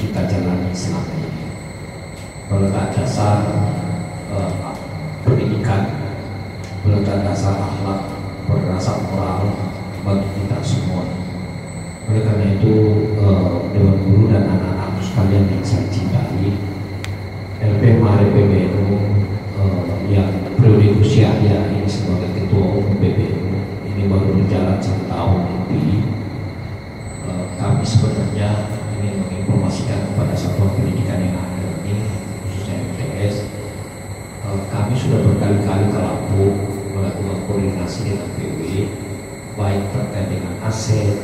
kita jalani selama ini. Meletak dasar pendidikan, meletak dasar akhlak, berdasar moral bagi kita semua. Oleh karena itu, Dewan Guru dan anak-anak sekalian yang saya cintai, LP Maharib PBNU yang periode usia ya ini sebagai ketua umum PBNU ini baru berjalan 1 tahun lebih. Kami sebenarnya ingin menginformasikan kepada satuan pendidikan yang ada ini, khususnya MTS. Kami sudah berkali-kali ke Lampung melakukan koordinasi dengan PW, baik terkait dengan aset,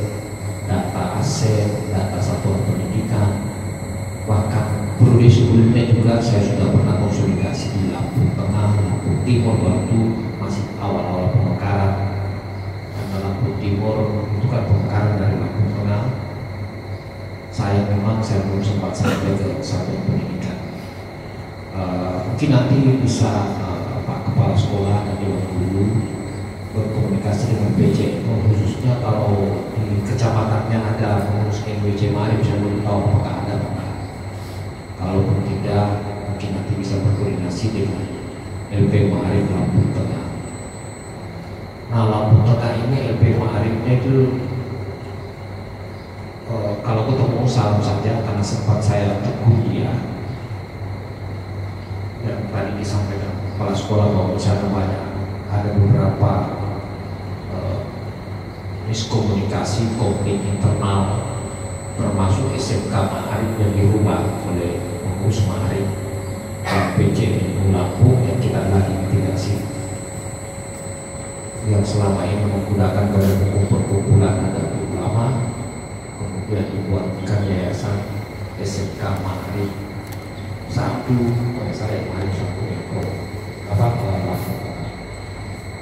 data satuan pendidikan, bahkan periode sebelumnya juga saya sudah pernah konsolidasi di Lampung Tengah, Lampung Timur waktu masih awal-awal pemekaran. Karena Lampung Timur itu kan pemekaran dari Lampung Tengah. Saya belum sempat sampai ke satuan pendidikan. Mungkin nanti bisa Pak Kepala Sekolah dan Dewan Guru berkomunikasi dengan PCNU, khususnya kalau di kecamatannya ada pengurus NWC Maharib, saya belum tahu apakah ada apa. Kalaupun tidak, mungkin nanti bisa berkoordinasi dengan LP Maharib Lampung Tengah. Nah, Lampung Tengah ini LP Maharibnya itu kalau ketemu salam saja, karena sempat saya tegur dia. Yang tadi disampaikan kepala sekolah bahwa di sana banyak ada beberapa miskomunikasi, konflik internal, termasuk SMK Maharib yang dirubah oleh pengurus Maharib dan PCNU Lampung yang kita lagi mitigasi, yang selama ini menggunakan badan hukum perkumpulan Nahdlatul Ulama, kemudian dibuatkan yayasan SMK Maharib 1, oleh saya Maharib 1 Eko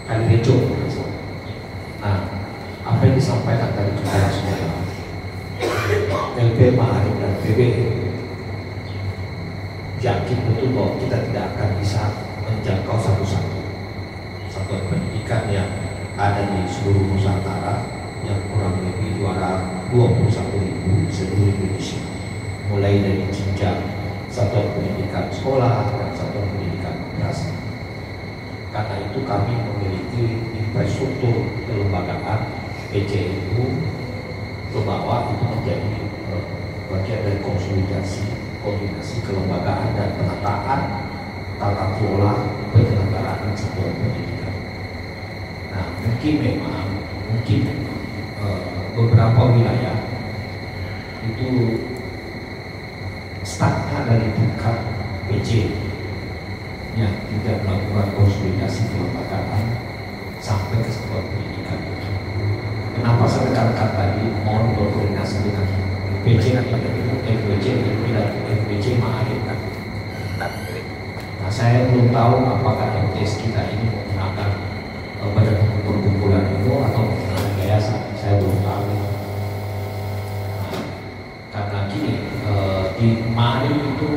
Kalirejo. Nah, apa yang disampaikan tadi kepala sekolah, LP Maharib dan PB yakin betul bahwa kita tidak akan bisa menjangkau satu-satu satuan pendidikan yang ada di seluruh Nusantara yang kurang lebih 221.000 seluruh Indonesia, mulai dari jenjang satuan pendidikan sekolah dan satuan pendidikan madrasah. Karena itu kami memiliki infrastruktur kelembagaan PCNU ke bawah, itu menjadi bagian dari koordinasi kelembagaan dan penataan tata kelola penyelenggaraan satuan pendidikan. Nah, mungkin beberapa wilayah itu startnya dari tingkat PJ yang tidak melakukan konsolidasi kelembagaan sampai ke satuan pendidikan. Kenapa saya tekankan tadi mohon berkoordinasi dengan PJ dan MPJ Maharib kan? Nah, saya belum tahu apakah MTS kita ini menggunakan badan hukum perkumpulan itu atau menggunakan yayasan, saya belum tahu. Nah, karena gini, di Maharib itu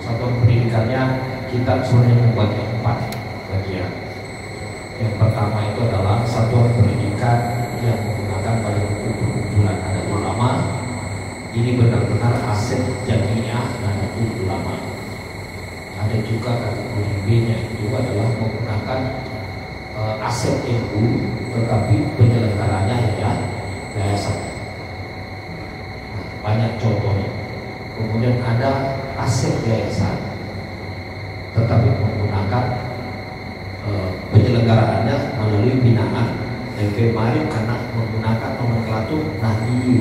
satuan pendidikannya kita sebenarnya membagi 4 bagian. Yang pertama itu adalah satuan pendidikan yang menggunakan badan hukum perkumpulan Nahdlatul Ulama. Ini benar-benar aset jamiah Nahdlatul Ulama. Ada juga kategori B-nya itu adalah menggunakan aset NU, tetapi penyelenggaranya yayasan. Banyak contohnya. Kemudian ada aset yayasan, tetapi menggunakan penyelenggaraannya melalui binaan LP Maharib karena menggunakan nomenklatur Nahdlatul.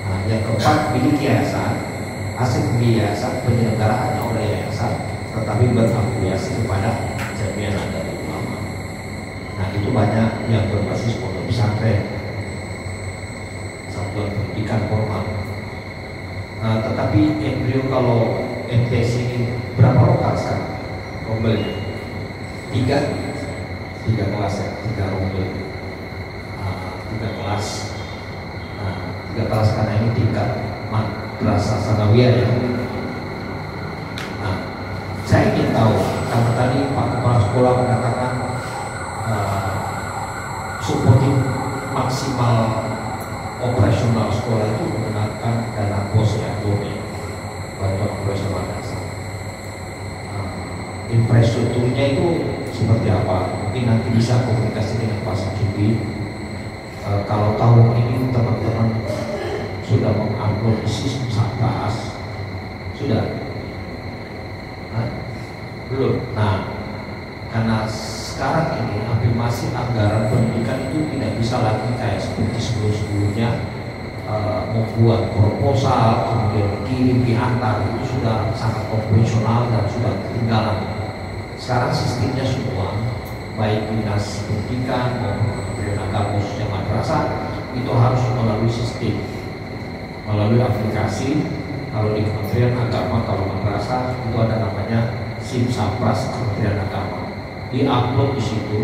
Nah, yang keempat, milik yayasan, aset milik yayasan, penyelenggaraannya oleh yayasan, tetapi berafiliasi kepada jamiah Nahdlatul Ulama. Nah, itu banyak yang berbasis pondok pesantren, satuan pendidikan formal. Nah, tetapi embrio kalau MTS ini berapa lokal sekarang? Rombelnya 3 kelas ya, 3 rombel, 3 kelas. Nah, 3 kelas karena ini tingkat madrasah sanawiyah ya. Nah, saya ingin tahu, karena tadi Pak Kepala Sekolah mengatakan supporting maksimal operasional sekolah itu menggunakan dana pos Polres Makassar. Infrastrukturnya itu seperti apa? Mungkin nanti bisa komunikasi dengan Pak Sakibi. Kalau tahun ini teman-teman sudah mengupload sistem Satgas, sudah? Belum. Nah, karena sekarang ini afirmasi anggaran pendidikan itu tidak bisa lagi kayak seperti sebelum-sebelumnya, membuat proposal kemudian dikirim diantar, itu sudah sangat konvensional dan sudah ketinggalan. Sekarang sistemnya semua, baik dinas pendidikan maupun Kementerian Agama khususnya madrasah, itu harus melalui sistem, melalui aplikasi. Kalau di Kementerian Agama, kalau madrasah itu ada namanya SIM-Sapras Kementerian Agama, di-upload di situ,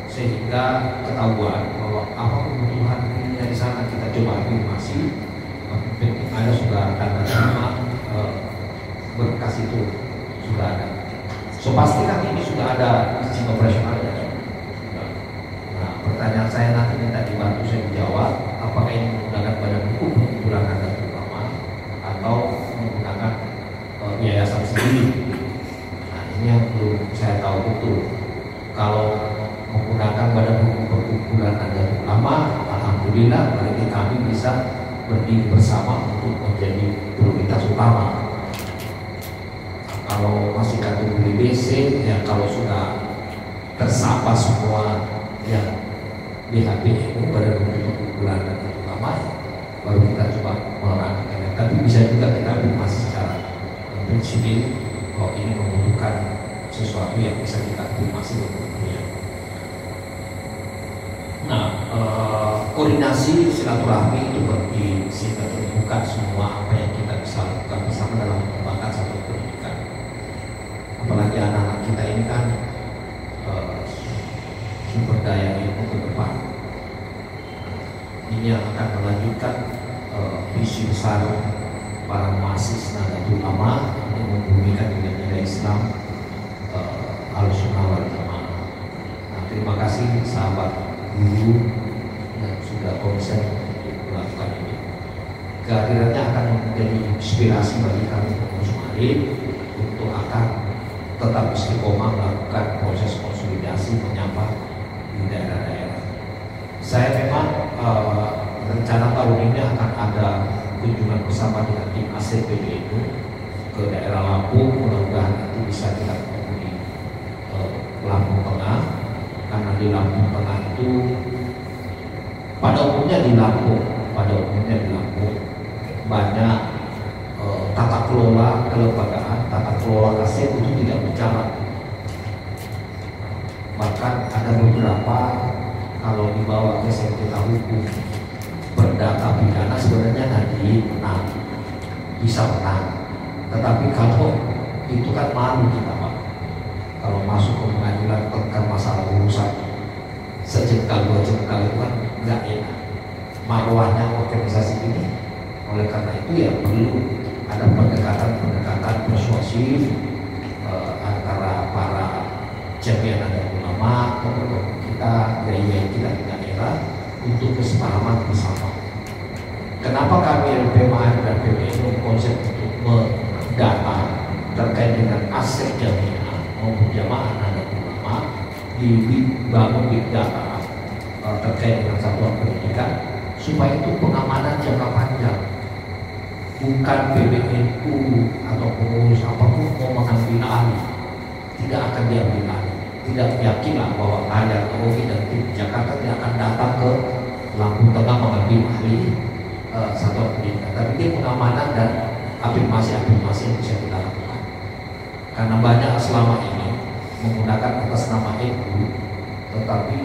sehingga ketahuan bahwa apa kebutuhan ini di sana. Kita coba afirmasi, penting ada sudah tanda terima, berkas itu sudah ada. So pastikan ini sudah ada izin operasionalnya. Nah, pertanyaan saya nanti minta dibantu saya dijawab, apakah ini menggunakan badan hukum perkumpulan Nahdlatul Ulama atau menggunakan yayasan sendiri. Nah, ini yang belum saya tahu betul. Kalau menggunakan badan hukum perkumpulan Nahdlatul Ulama, alhamdulillah berarti kami bisa berdiri bersama untuk menjadi prioritas utama. Kalau masih kategori BC, ya kalau sudah tersapa semua yang BHPMU badan hukum perkumpulan Nahdlatul Ulama, baru kita coba menerangkan. Tapi bisa juga kita masih secara prinsipil, kalau ini membutuhkan sesuatu yang bisa kita afirmasi kemudian. Nah, koordinasi silaturahmi itu berarti kita terbuka semua apa yang kita bisa lakukan bersama dalam mengembangkan satu pendidikan. Apalagi anak-anak kita ini kan sumber daya ilmu ke depan. Ini yang akan melanjutkan visi besar para muassis Nahdlatul Ulama untuk membumikan nilai-nilai Islam Ahlussunnah wal Jamaah. Nah, terima kasih sahabat guru yang sudah konsen untuk melakukan ini. Kehadirannya akan menjadi inspirasi bagi kami pengurus Malim untuk akan tetap istiqomah melakukan proses konsolidasi menyapa di daerah-daerah. Saya memang rencana tahun ini akan ada kunjungan bersama dengan tim ACPBNU ke daerah Lampung. Mudah-mudahan nanti bisa kita ketemu di Lampung Tengah, karena di Lampung Tengah itu pada umumnya di Lampung banyak tata kelola kelembagaan, tata kelola aset itu tidak berjalan. Bahkan ada beberapa kalau dibawa ke sengketa hukum perdata pidana sebenarnya nanti menang, bisa menang. Tetapi kalau itu kan malu kita Pak, kalau masuk ke pengadilan tentang masalah urusan sejengkal dua jengkal itu kan nggak enak marwahnya organisasi ini. Oleh karena itu ya perlu ada pendekatan persuasif antara para jamiah Nahdlatul Ulama, tokoh-tokoh kita, kiai kita di daerah untuk kesepahaman bersama. Kenapa kami LPMA dan PBNU konsep untuk mendata terkait dengan aset jamiah maupun jamaah Nahdlatul Ulama dibangun big data terkait dengan satuan pendidikan supaya itu pengamanan jangka panjang. Bukan PBNU atau pengurus apapun mau mengambil alih, tidak akan diambil alih. Tidak yakinlah bahwa ada Rogi dan tim Jakarta tidak akan datang ke Lampung Tengah mengambil alih satuan pendidikan. Tapi dia pengamanan dan afirmasi-afirmasi yang bisa kita lakukan. Karena banyak selama ini menggunakan atas nama NU, tetapi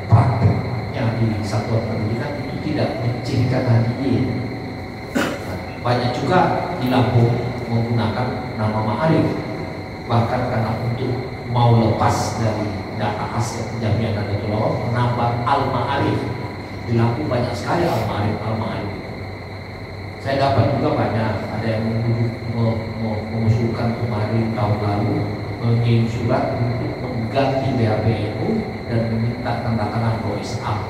prakteknya di satuan pendidikan itu tidak mencirikan hadirin. Banyak juga di Lampung menggunakan nama Ma'arif, bahkan karena untuk mau lepas dari data aset jamiah Nahdlatul Ulama menambah Al-Ma'arif. Di Lampung banyak sekali Al-Ma'arif. Saya dapat juga banyak, ada yang mengusulkan kemarin tahun lalu mengirim surat untuk mengganti BHPMU dan meminta tanda tangan Rois Am.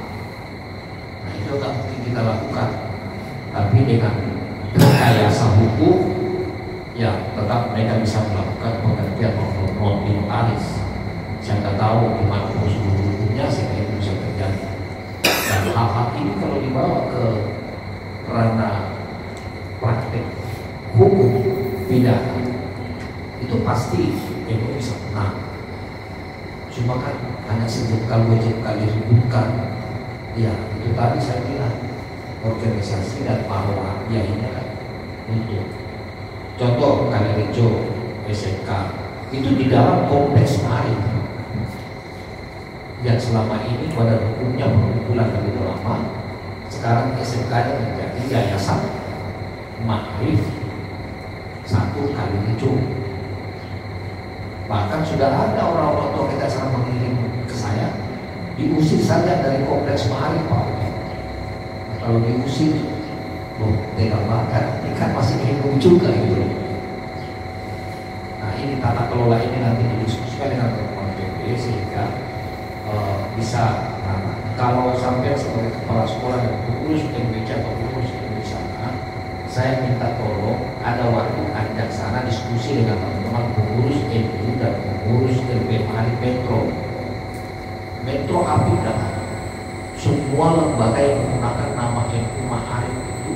Nah itu nggak mungkin kita lakukan, tapi dengan yayasan hukum, ya tetap mereka bisa melakukan pengertian non notaris. Saya nggak tahu gimana prosedur hukumnya sehingga itu bisa terjadi. Dan hal-hal ini kalau dibawa ke ranah praktek hukum pidana itu pasti itu bisa menang. Cuma kan hanya sejengkal dua jengkal diributkan. Ya itu tadi saya bilang organisasi dan marwah ya ini kan untuk contoh Kalerejo SMK itu di dalam kompleks marin yang selama ini pada hukumnya berkumpulan begitu lama. Sekarang SMK-nya menjadi yayasan Ma'arif 1 Kalerejo. Bahkan sudah ada orang-orang tua kita sana mengirim ke saya, diusir saja dari kompleks Ma'arif Pak. Nah, kalau diusir, loh tega banget, ini kan masih hidup juga gitu loh. Nah ini tata kelola ini nanti didiskusikan dengan teman-teman PP sehingga bisa. Nah, kalau sampai sebagai kepala sekolah dan pengurus MBC atau pengurus di sana, saya minta tolong ada waktu ajak sana diskusi dengan teman-teman pengurus NU dan pengurus LP Ma'arif Metro Apida. Semua lembaga yang menggunakan nama NU Ma'arif itu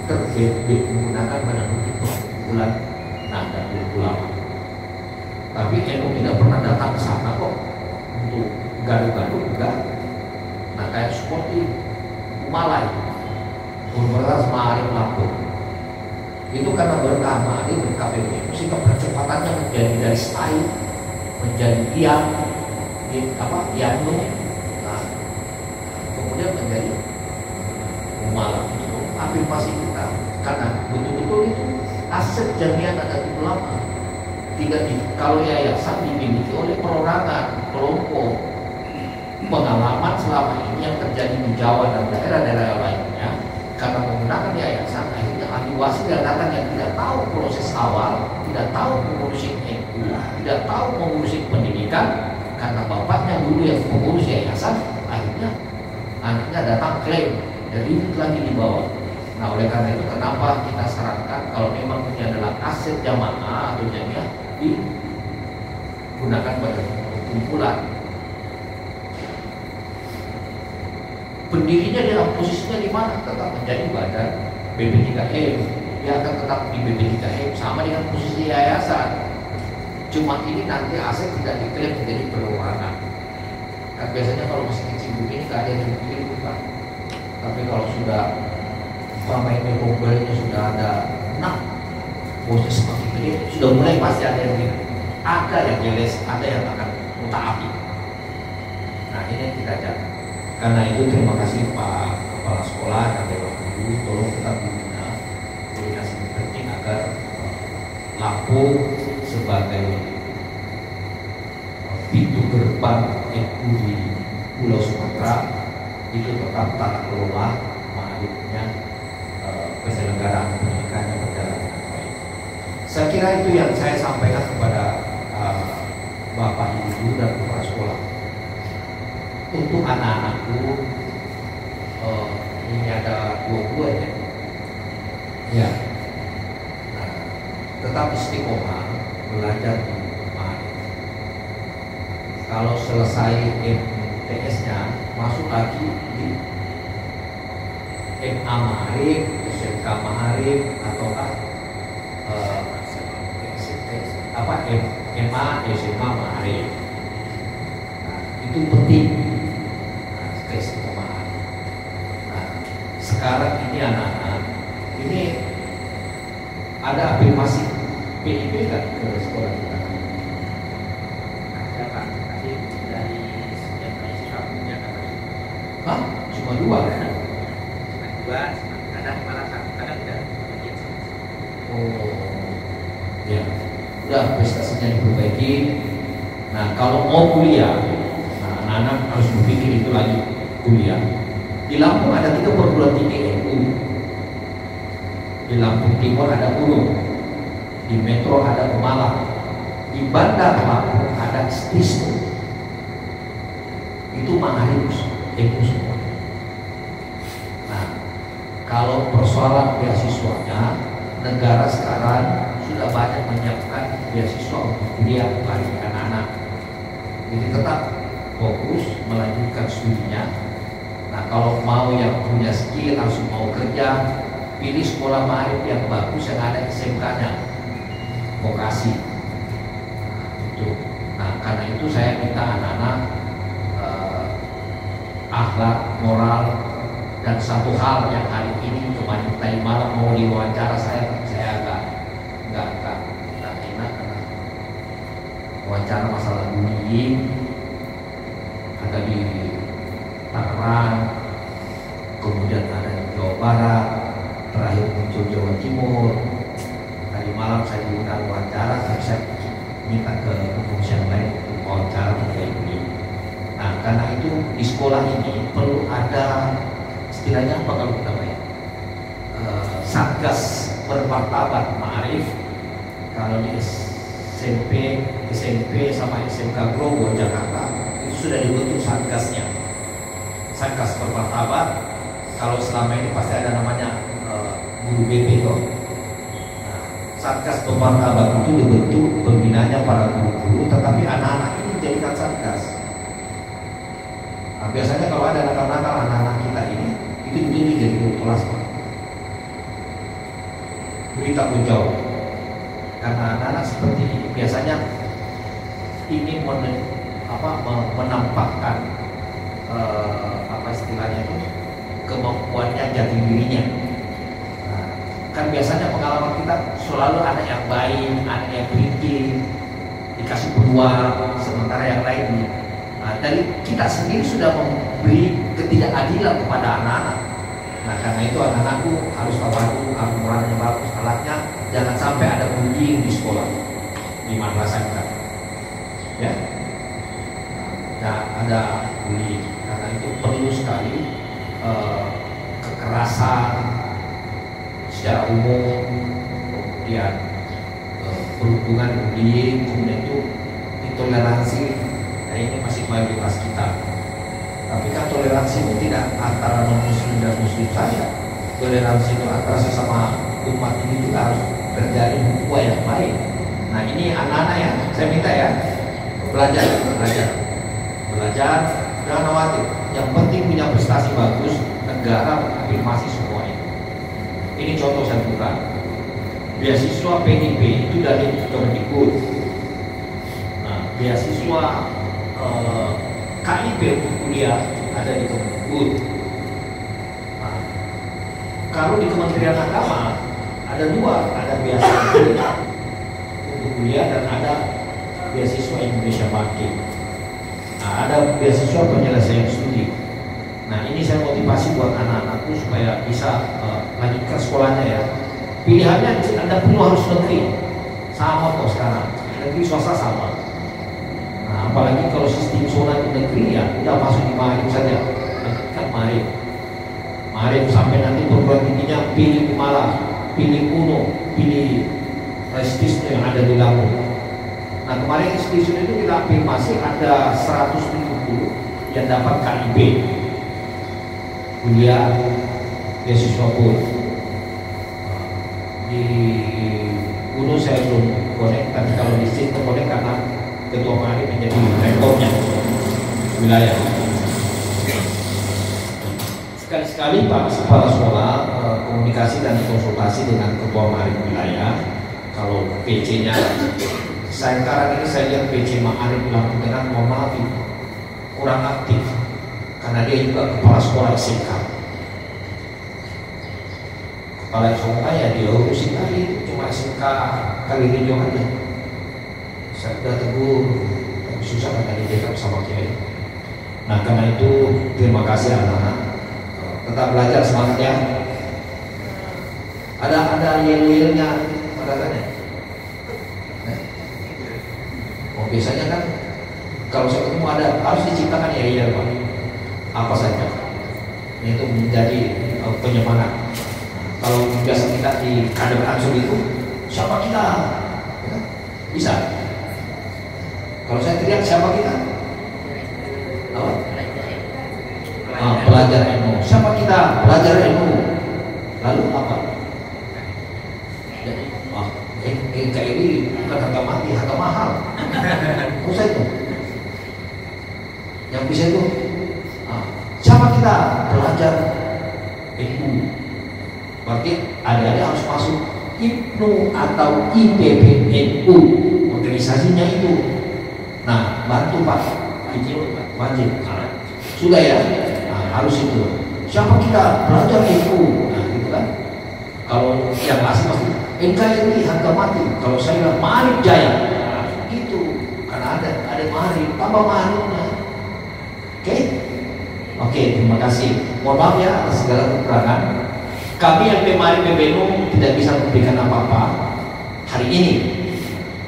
terbit menggunakan badan hukum perkumpulan Nahdlatul Ulama. Tapi NU tidak pernah datang ke sana kok untuk gaduh-gaduh enggak. Nah kayak seperti Malai Universitas Ma'arif Lampung itu karena berkah Ma'arif berkah PBNU sehingga percepatannya menjadi dari stay menjadi Yanu, nah kemudian menjadi Malang itu afirmasi kita karena betul-betul itu aset jamiah Nahdlatul Ulama tidak kalau yayasan dimiliki oleh perorangan kelompok. Pengalaman selama ini yang terjadi di Jawa dan daerah-daerah lainnya karena menggunakan yayasan akhirnya ahli wasis yang datang yang tidak tahu proses awal, tidak tahu mengurusi NU, tidak tahu mengurusi pendidikan karena bapaknya dulu yang mengurus yayasan, akhirnya anaknya datang klaim dari itu lagi di bawah. Nah oleh karena itu kenapa kita sarankan kalau memang ini adalah aset jamaah atau jamiah digunakan pada kumpulan. Pendirinya dalam posisinya di mana? Tetap menjadi badan BP3M. Dia akan tetap di BP3M sama dengan posisi yayasan. Cuma ini nanti aset tidak diklaim menjadi perorangan. Kan biasanya kalau masih kecil begini nggak ada yang diklaim bukan. Tapi kalau sudah pemain mobilnya sudah ada 6 bosnya semakin gede, sudah mulai pasti ada yang bilang. Ada yang jelas, ada yang akan mutaati. Nah ini yang kita jaga. Karena itu terima kasih Pak Kepala Sekolah dan Dewan Guru, tolong tetap dibina koordinasi penting agar Lampung sebagai pintu gerbang NU di Pulau Sumatera itu tetap tata kelola Ma'arifnya penyelenggaraan pendidikannya berjalan dengan baik. Saya kira itu yang saya sampaikan kepada Bapak Ibu dan Kepala Sekolah. Untuk anak-anakku ini ada 22 ya. Ya. Nah, tetap istiqomah belajar di Ma'arif. Kalau selesai MTS-nya masuk lagi di MA Ma'arif, SMK Ma'arif ataukah MA SMA Ma'arif. Nah, itu penting. Keistiqomahan. Nah, sekarang ini anak-anak ini ada afirmasi PIP kan ke sekolah kita? Ada Pak, tadi dari yang punya kan? Hah? Cuma 2? Cuma 2, kadang malah kadang tidak. Oh, ya, udah prestasinya diperbaiki. Nah, kalau mau kuliah, nah, anak-anak harus berpikir itu lagi. Kuliah di Lampung ada 3 perguruan tinggi NU. Di Lampung Timur ada Gunung, di Metro ada Pemalang, di Bandar Lampung ada Stisno. Itu Ma'arif NU semua. Nah, kalau persoalan beasiswanya, negara sekarang sudah banyak menyiapkan beasiswa untuk kuliah bagi anak-anak. Jadi tetap fokus melanjutkan studinya. Nah, kalau mau yang punya skill langsung mau kerja, pilih sekolah Ma'arif yang bagus yang ada SMK-nya, vokasi. Itu. Nah, karena itu saya minta anak-anak akhlak, moral, dan satu hal yang hari ini kemarin tadi malam mau diwawancara saya agak nggak enak karena wawancara masalah bullying ada di Tangerang, kemudian ada di Jawa Barat, terakhir muncul Jawa Timur. Tadi malam saya diundang wawancara, tapi saya minta ke pengurus yang lain untuk wawancara terkait ini. Nah, karena itu di sekolah ini perlu ada istilahnya apa kalau kita bayar satgas bermartabat Ma'arif. Kalau di SMP sama SMK Grogol Jakarta itu sudah dibentuk satgasnya, satgas bermartabat. Kalau selama ini pasti ada namanya guru BP kok. Nah, satgas bermartabat itu dibentuk pembinanya para guru-guru, tetapi anak-anak ini dijadikan satgas. Nah, biasanya kalau ada nakal-nakal anak-anak kita ini itu ditunjuk jadi guru kelas, Pak. Beri tanggung jawab. Karena anak-anak seperti ini biasanya ingin menampakkan apa istilahnya itu kemampuannya, jati dirinya. Nah, kan biasanya pengalaman kita selalu anak yang baik, anak yang kritis, dikasih peluang, sementara yang lain. Nah, dari kita sendiri sudah memberi ketidakadilan kepada anak-anak. Nah, karena itu anak-anakku harus tahu Al-Quran yang bagus, alatnya jangan sampai ada bullying di sekolah, di madrasah kita. Ya, nah, ada bullying. Karena itu perlu sekali kekerasan secara umum, kemudian perhubungan bullying, kemudian itu intoleransi. Nah, ini masih mayoritas kita. Tapi kan toleransi itu tidak antara non-muslim dan muslim saja. Toleransi itu antara sesama umat ini juga harus terjalin hubungan yang baik. Nah, ini anak-anak ya, saya minta ya, belajar, jangan khawatir. Yang penting punya prestasi bagus, negara mengafirmasi semua itu. Ini contoh saya buka. Beasiswa PDP itu dari Kemendikbud. Nah, beasiswa KIP untuk kuliah ada di Kemendikbud. Nah, kalau di Kementerian Agama ada dua, ada beasiswa untuk kuliah dan ada beasiswa Indonesia Bangkit. Nah, ada beasiswa penyelesaian studi. Nah, ini saya motivasi buat anak-anakku supaya bisa lanjutkan sekolahnya ya. Pilihannya Anda perlu harus negeri, sama kok sekarang, negeri swasta sama. Nah, apalagi kalau sistem zona di negeri ya udah masuk di Ma'arif saja, kan Ma'arif sampai nanti perguruan tingginya pilih Kumala, pilih Kuno, pilih Prestisno yang ada di Lampung. Nah, kemarin institusi itu kita afirmasi ada 170 yang dapat KIP, kuliah beasiswa pun. Di Kuno saya belum connect, tapi kalau di sini terkonek karena Ketua Ma'arif menjadi rektornya wilayah. Sekali-sekali Pak Kepala Sekolah komunikasi dan konsultasi dengan Ketua Ma'arif wilayah. Kalau PC-nya, sekarang ini saya lihat PC Ma'arif Lampung Tengah, mohon maaf itu kurang aktif karena dia juga Kepala Sekolah SMK. Kepala SMK ya dia urusin tadi cuma SMK Kalirinjong aja. Saya sudah tegur, tapi susah kan tadi dia sama Kiai. Nah, karena itu terima kasih anak-anak, tetap belajar semangat ya. Ada yel-yelnya katanya. Oh, biasanya kan kalau saya ketemu ada harus diciptakan yel-yel Pak. Apa saja itu menjadi penyemangat. Kalau biasa kita di kader ansur itu siapa kita? Bisa. Kalau saya teriak siapa kita? Pelajar ilmu. Siapa kita? Pelajar ilmu. Lalu apa? Jadi, NKRI bukan harga mati, harga mahal. Usah itu. Yang bisa itu, siapa kita belajar NU? Berarti adik-adik harus masuk IPNU atau IPPNU, organisasinya itu. Nah, bantu Pak, wajib. Sudah ya, harus itu. Siapa kita belajar NU? Nah, gitu kan. Kalau yang asli pasti NKRI harga mati. Kalau saya bilang Ma'arif Jaya, nah, itu karena ada Ma'arif, tambah Ma'arifnya. Oke, terima kasih. Mohon maaf ya atas segala kekurangan. Kami yang Ma'arif PBNU tidak bisa memberikan apa-apa hari ini,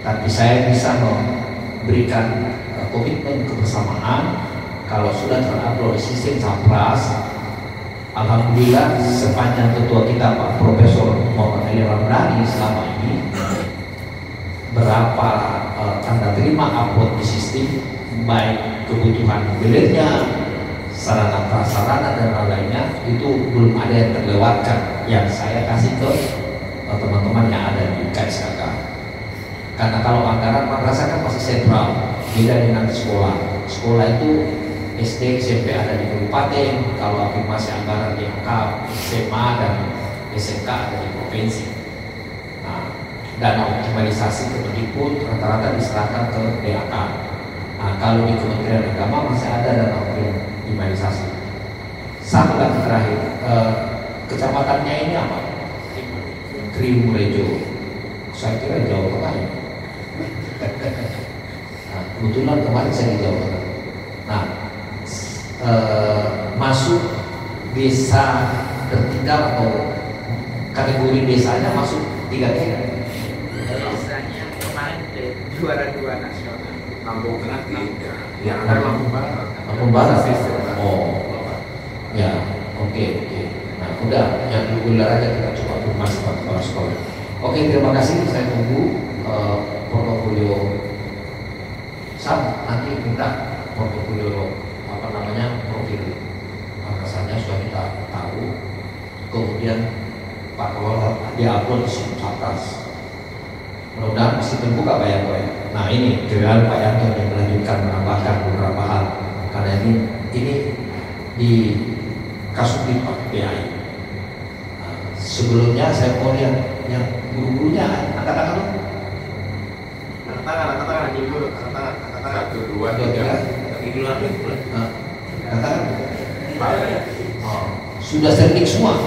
tapi saya bisa memberikan komitmen kebersamaan. Kalau sudah terupload di sistem Capras, alhamdulillah sepanjang ketua kita Pak Profesor Muhammad Ali Ramdhani selama ini berapa tanda terima upload di sistem, baik kebutuhan mobilnya, sarana prasarana dan lain-lainnya, itu belum ada yang terlewatkan yang saya kasih ke teman-teman yang ada di KSKK. Karena kalau anggaran madrasah kan pasti sentral, beda dengan sekolah. Sekolah itu SD, SMP ada di kabupaten, kalau afirmasi anggaran diangkat, SMA dan SMK ada di provinsi. Nah, dana optimalisasi Kemendikbud rata-rata diserahkan ke DAK. Nah, kalau di Kementerian Agama masih ada dana optimalisasi. Satu lagi terakhir, kecamatannya ini apa? Trimurejo. Saya kira Jawa Tengah ya. Nah, kebetulan kemarin saya di Jawa Tengah. Nah, masuk desa tertinggal atau kategori desanya masuk 3 desanya kemarin juara 2 nasional. Lampung Tengah 3, yang ada Lampung Barat. Lampung Barat. Oh, ya, oke. Nah, udah yang di wilayah aja kita coba masuk kepala sekolah. Oke, terima kasih. Saya tunggu portofolio. Nanti minta portofolio profil rasanya sudah kita tahu. Kemudian Pak Kepala diupload di situs Capras. Mudah-mudahan masih terbuka Pak Yanto ya. Nah, ini kira Pak Yanto yang melanjutkan menambahkan beberapa hal karena ini di Kasubdit Pak PAI. Nah, sebelumnya saya mau yang guru-gurunya angkat-angkat dulu. Angkat tangan dulu. 1, 2, 3. Katakan sudah sertik semua.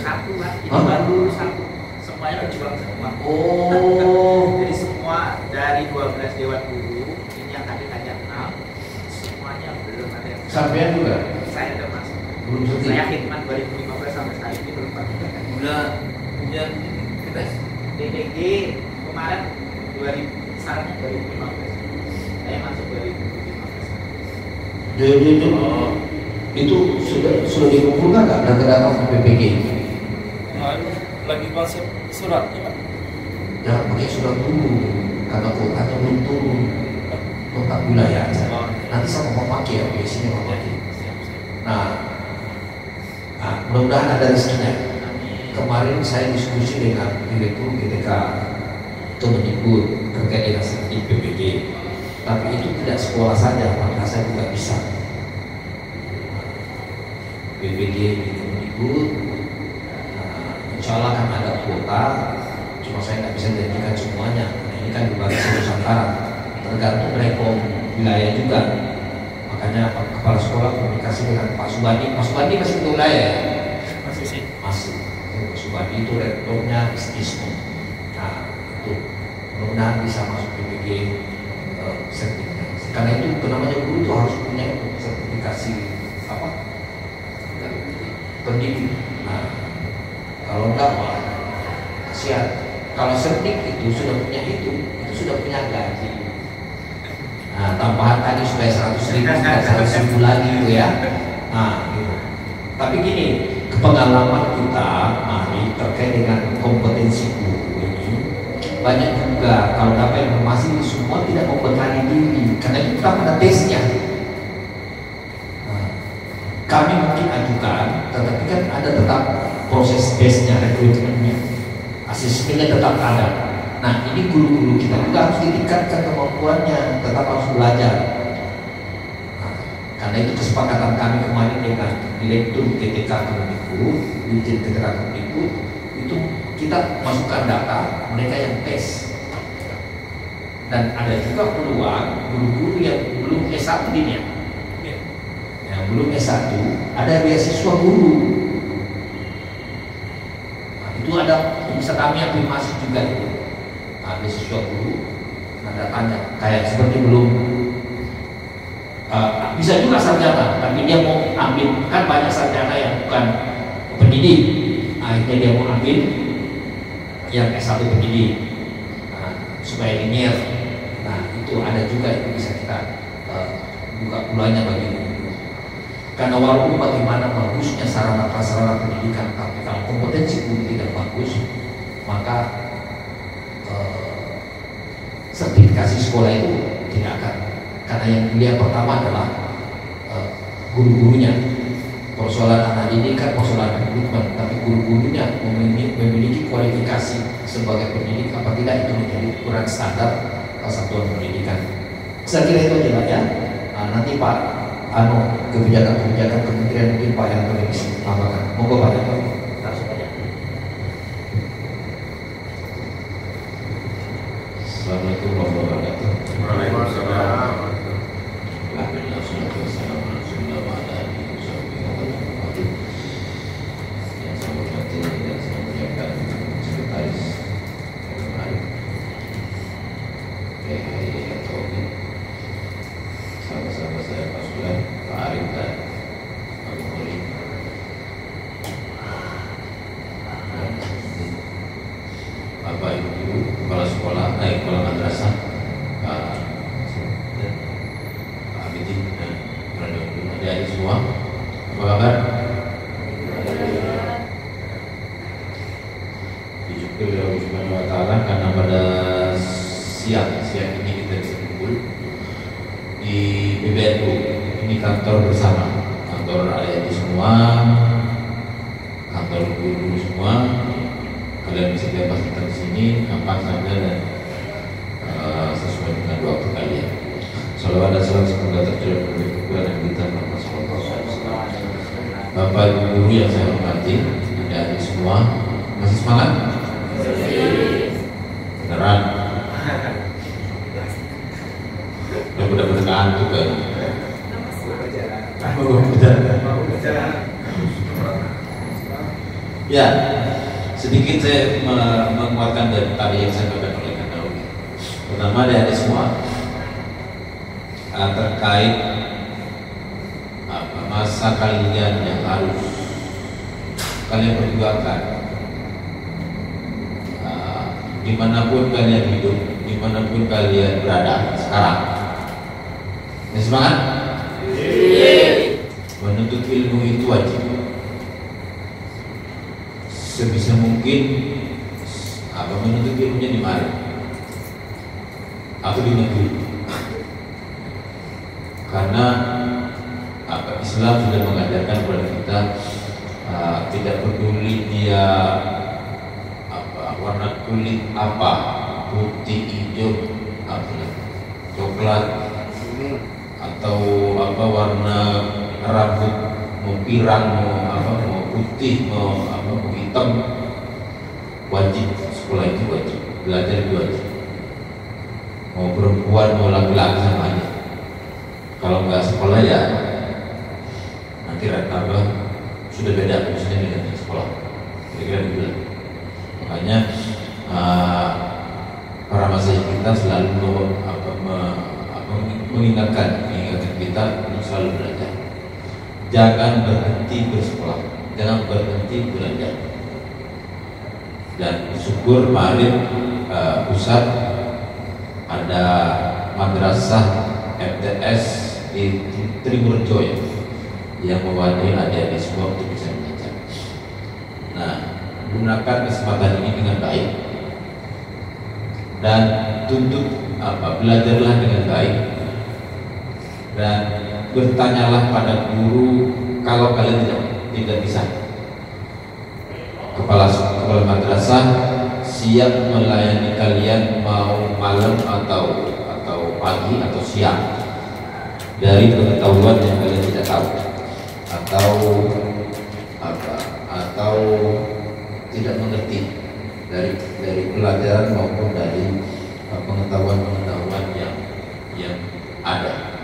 Satu Pak, ini baru satu. Semuanya berjuang semua. Oh. Jadi semua dari 12 dewan guru ini yang tadi hanya 6, semuanya belum ada yang Sampean juga? Saya termasuk. Belum sertik. Saya khidmat 2015 sampai saat ini belum pakai. Udah kita DDG kemarin 2000 sarannya 2015. Saya masuk 2015. Itu sudah dikumpulkan nggak data-data PPG? Lagi konsep surat ya Pak? Jangan pakai surat dulu, karena kotanya belum turun. Kota wilayah aja. Nanti sama Pak Maki ya, biasanya Pak Maki. Nah, mudah-mudahan ada rezekinya. Kemarin saya diskusi dengan Direktur GTK Kemendikbud terkait dengan PPG. Tapi itu tidak sekolah saja, maka saya juga bisa. PPG di Kemendikbud, insya Allah kan ada kuota, cuma saya nggak bisa janjikan semuanya. Nah, ini kan dibagi Nusantara, tergantung rekom wilayah juga. Makanya kepala sekolah komunikasi dengan Pak Subandi. Pak Subandi masih ke wilayah ya? Masih sih. Masih. Pak Subandi itu rektornya Istisno. Nah, itu mudah-mudahan bisa masuk PPG sertifikasi. Karena itu namanya guru itu harus punya sertifikasi apa? Pendidik. Nah, kalau enggak wah kasihan. Kalau sertik itu sudah punya itu sudah punya gaji. Nah, tambahan tadi supaya 100.000 100.000 lagi gitu ya. Nah, gitu. Tapi gini, pengalaman kita mari terkait dengan kompetensi guru ini banyak juga kalau dapat informasi semua tidak membebani diri karena itu kan ada tesnya. Nah, kami mungkin ajukan, tetapi kan ada tetap proses tesnya, rekrutmennya, asesmennya tetap ada. Nah ini guru-guru kita juga harus ditingkatkan kemampuannya, tetap harus belajar. Nah, karena itu kesepakatan kami kemarin dengan Direktur GTK Kemendikbud, Dirjen GTK Kemendikbud, itu kita masukkan data mereka yang tes. Dan ada juga peluang guru-guru yang belum S1 ini ya, yang belum S1 ada beasiswa guru. Nah, itu ada bisa kami afirmasi juga itu. Nah, beasiswa guru, nah datanya kayak seperti belum bisa juga sarjana, tapi dia mau ambil, kan banyak sarjana yang bukan pendidik, akhirnya dia mau ambil yang S1 pendidik, nah, supaya linear. Nah itu ada juga, itu bisa kita buka peluangnya bagi guru. Karena walaupun bagaimana bagusnya sarana prasarana pendidikan, tapi kalau kompetensi guru tidak bagus, maka sertifikasi sekolah itu tidak akan. Karena yang dilihat pertama adalah guru-gurunya. Persoalan anak didik kan persoalan rekrutmen, tapi guru-gurunya memiliki kualifikasi sebagai pendidik apa tidak, itu menjadi ukuran standar satuan pendidikan. Saya kira itu aja Pak ya. Nah, nanti Pak kebijakan-kebijakan kementerian mungkin Pak yang boleh bisa tambahkan. Monggo Pak ya. Assalamualaikum warahmatullahi wabarakatuh. Waalaikumsalam. Yang saya hormati dan saya muliakan sekretaris sahabat-sahabat saya Pak Sulan, Pak Arif dan Pak Muli, Bapak Ibu Guru, Kepala Sekolah, Kepala Madrasah, Pak Abidin dan adik-adik semua, apa kabar? Disyukuri oleh Allah Subhanahu wa Ta'ala karena pada siang ini kita bisa kumpul di PBNU. Ini kantor bersama, kantor adik-adik semua, kantor guru semua. Kalian bisa bebas datang di sini kapan saja dan sesuai dengan waktu kalian. Salawat dan salam semoga tercurah dari kekuatan kita Muhammad sallallahu alaihi wasallam. Bapak Ibu guru yang saya hormati, adik-adik semua, masih semangat? Beneran? Udah benar-benar ngantuk kan? Ya, sedikit saya menguatkan dari tadi yang saya katakan oleh Kak Nawi. Pertama dari semua terkait masa kalian yang harus kalian perjuangkan, dimanapun kalian hidup, dimanapun kalian berada sekarang. Ini semangat? Menuntut ilmu itu wajib. Sebisa mungkin menuntut ilmunya di mari atau di negeri. Karena Islam sudah mengajarkan kepada kita tidak peduli dia warna kulit apa, putih, hijau, coklat, atau warna rambut, mau pirang, mau putih, mau hitam, wajib sekolah itu wajib, belajar itu wajib. Mau perempuan mau laki-laki sama aja. Kalau nggak sekolah ya nanti rata sudah beda maksudnya dengan sekolah. Kira-kira begitu. Makanya para masyarakat kita selalu mengingatkan kita untuk selalu belajar. Jangan berhenti bersekolah, jangan berhenti belajar. Dan syukur kemarin pusat ada madrasah FTS di Trimurjo ya, yang mewadahi adik-adik semua untuk bisa belajar. Nah, gunakan kesempatan ini dengan baik dan tuntut belajarlah dengan baik dan bertanyalah pada guru kalau kalian tidak bisa. kepala madrasah siap melayani kalian mau malam atau pagi atau siang dari pengetahuan yang kalian tidak tahu atau tidak mengerti dari pelajaran maupun dari pengetahuan yang ada.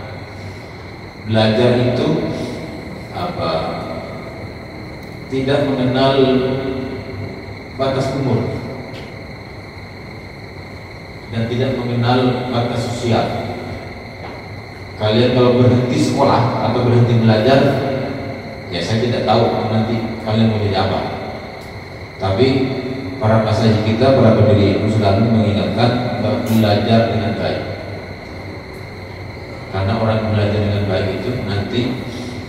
Belajar itu tidak mengenal batas umur dan tidak mengenal batas sosial. Kalian kalau berhenti sekolah atau berhenti belajar, ya saya tidak tahu nanti kalian mau jadi apa. Tapi para masyayikh kita, para pendiri ilmu selalu mengingatkan belajar dengan baik. Karena orang yang belajar dengan baik itu nanti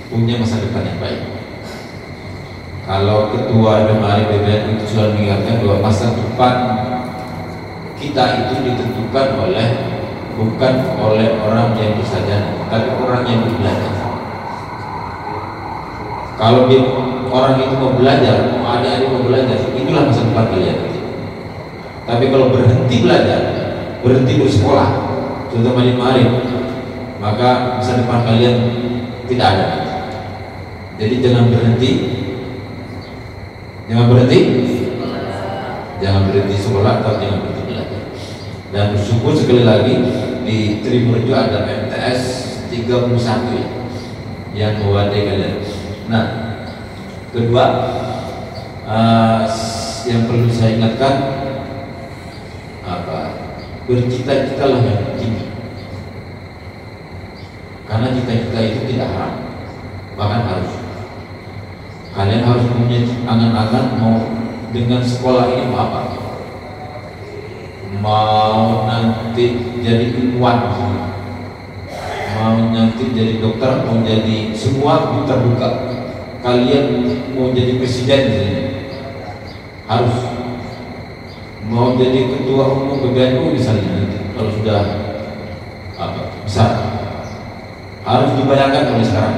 punya masa depan yang baik. Kalau ketua Demari PBN itu selalu mengingatkan bahwa masa depan kita itu ditentukan bukan oleh orang yang bersarjana, tapi orang yang belajar. Kalau orang itu mau belajar, adik-adik mau belajar, itulah masa depan kalian. Tapi kalau berhenti belajar, berhenti bersekolah, terutama di Marim, maka masa depan kalian tidak ada. Jadi jangan berhenti sekolah atau jangan berhenti belajar. Dan bersyukur sekali lagi di Trimurjo ada MTS 31 yang mewadai kalian. Nah, kedua yang perlu saya ingatkan bercita-citalah yang tinggi. Karena cita-cita itu tidak haram, bahkan harus. Kalian harus punya angan-angan mau dengan sekolah ini mau apa? Mau nanti jadi ilmuwan, mau nanti jadi dokter, mau jadi semua terbuka. Kalian mau jadi presiden harus, mau jadi ketua umum PBNU misalnya nanti kalau sudah besar, harus dibayangkan mulai sekarang.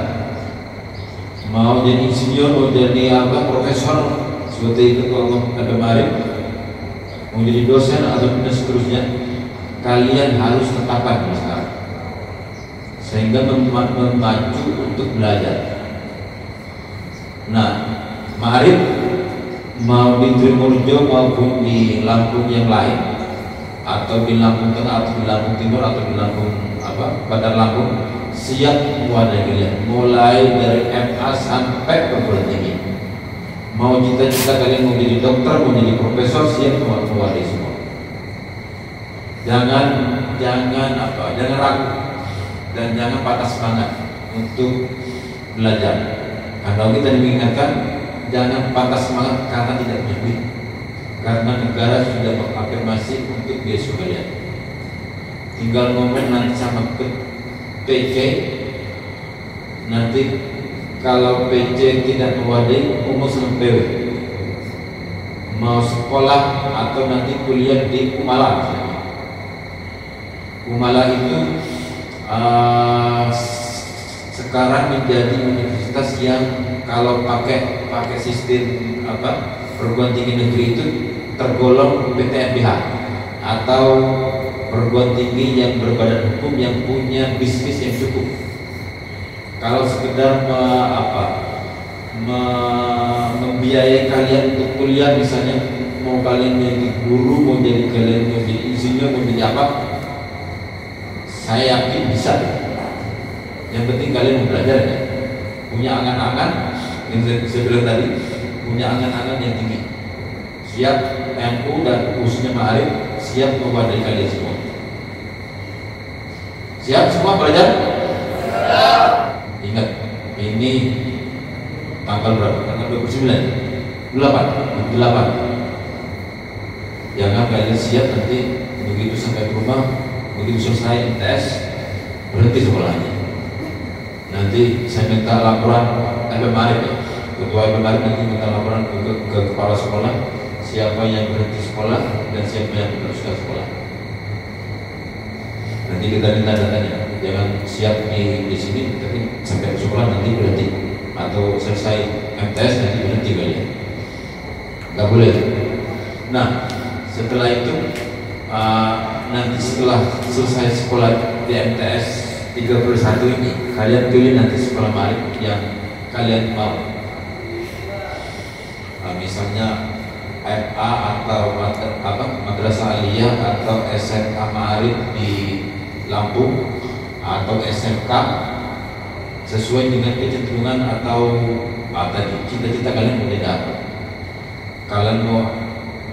Mau jadi insinyur, mau jadi profesor seperti ketua umum PBNU, mau jadi dosen atau seterusnya, kalian harus tetapkan mulai sekarang sehingga memacu untuk belajar. Nah, Ma'arif mau di Trimurjo maupun di Lampung yang lain, atau di Lampung Tengah atau di Lampung Timur atau di Lampung Bandar Lampung, siap mewadai kalian mulai dari MA sampai perguruan tinggi. Mau cita-cita kalian mau jadi dokter, mau jadi profesor, siap mewadai semua. Jangan ragu dan jangan patah semangat untuk belajar. Kalau kita diingatkan jangan patah semangat karena tidak punya duit, karena negara sudah mengafirmasi untuk beasiswa kalian. Tinggal ngomong nanti sama PC, nanti kalau PC tidak mewadai, umur sama PW mau sekolah atau nanti kuliah di Kumala. Kumala itu sekarang menjadi universitas yang kalau pakai sistem perguruan tinggi negeri itu tergolong PTNBH atau perguruan tinggi yang berbadan hukum yang punya bisnis yang cukup. Kalau sekedar membiayai kalian untuk kuliah, misalnya mau kalian jadi guru, mau jadi insinyur, mau jadi apa, saya yakin bisa. Yang penting kalian mau belajar ya, punya angan-angan yang saya bilang tadi, punya angan-angan yang tinggi, siap NU dan khususnya Ma'arif siap mewadai kalian semua. Siap semua belajar? Ingat, ini tanggal berapa? Tanggal 29? 8. Jangan kalian siap nanti begitu sampai ke rumah, begitu selesai tes berhenti sekolahnya. Nanti saya minta laporan Ma'arif ya, ketua Ma'arif nanti minta laporan ke kepala sekolah siapa yang berhenti sekolah dan siapa yang meneruskan sekolah. Nanti kita minta datanya, jangan siap di sini tapi sampai ke sekolah nanti berhenti, atau selesai MTS nanti berhenti kalian. nggak boleh. Nah, setelah itu nanti setelah selesai sekolah di MTS 31 ini, kalian pilih nanti sekolah Ma'arif yang kalian mau. Misalnya MA atau Madrasah Aliyah atau SMA Ma'arif di Lampung atau SMK sesuai dengan kecenderungan atau tadi cita-cita kalian berbeda. Kalian mau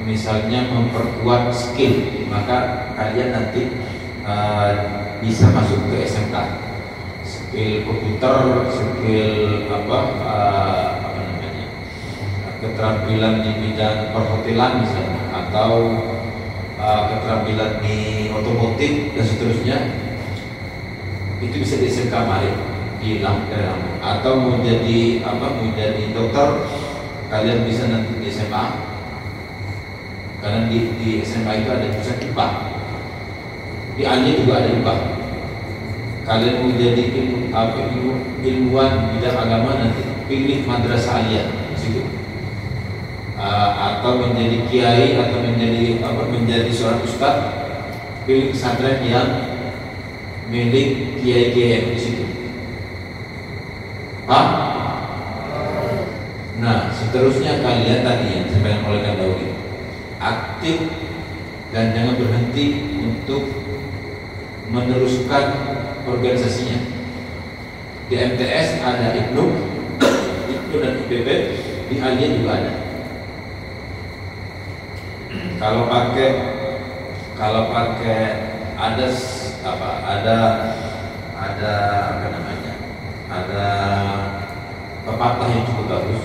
misalnya memperkuat skill, maka kalian nanti bisa masuk ke SMK, skill komputer, skill keterampilan di bidang perhotelan misalnya, atau keterampilan di otomotif dan seterusnya. Itu bisa di SMK Ma'arif di Lampung. Atau mau jadi dokter, kalian bisa nanti di SMA, karena di SMA itu ada jurusan IPA, di Aliyah juga ada IPA. Kalian mau jadi ilmuwan bidang agama, nanti pilih Madrasah Aliyah di situ. Atau menjadi kiai atau menjadi seorang ustadz, pilih pesantren yang milik kiai-kiai di situ. Pak? Nah, seterusnya kalian tadi yang disampaikan oleh Kang Daudi, aktif dan jangan berhenti untuk meneruskan organisasinya. Di MTS ada IPNU dan IPB, di Aliyah juga ada. Kalau pakai ada pepatah yang cukup bagus.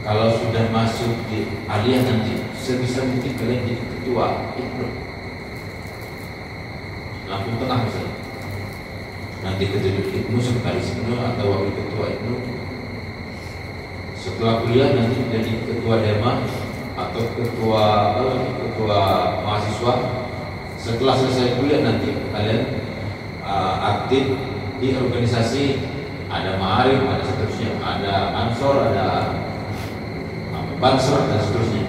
Kalau sudah masuk di Aliyah nanti sebisa mungkin kalian jadi ketua IPNU Lampung Tengah misalnya. Nanti ketua IPNU, sekretaris IPNU atau wakil ketua IPNU. Setelah kuliah nanti jadi ketua DEMA atau ketua mahasiswa. Setelah selesai kuliah nanti kalian aktif di organisasi, ada Ma'arif, ada seterusnya, ada Ansor, ada Banser dan seterusnya.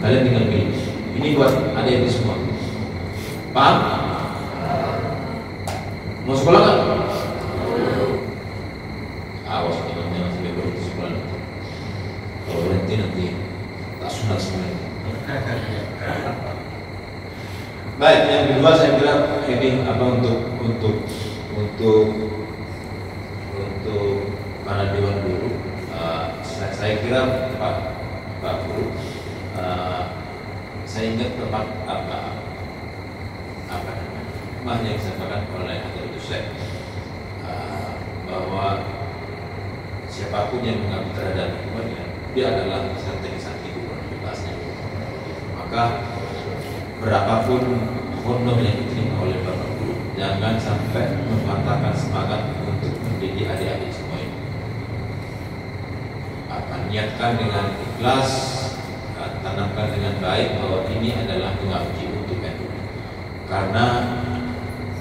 Kalian tinggal pilih. Ini buat adik-adik semua. Paham? Mau sekolah kan? Awas jangan sampai berhenti sekolah nanti. Kalau berhenti nanti tak sunat semuanya. Baik, yang kedua saya kira ini untuk para dewan guru, saya kira Pak Guru, saya ingat tempat namanya yang disampaikan oleh Hajar Syekh, bahwa siapapun yang mengabdi terhadap lingkungannya, dia adalah strategi hidup. Maka berapapun honor yang diterima oleh Bapak Guru, jangan sampai mematahkan semangat untuk mendidik adik-adik semua ini. Niatkan dengan ikhlas, tanamkan dengan baik bahwa ini adalah pengabdi untuk NU. Karena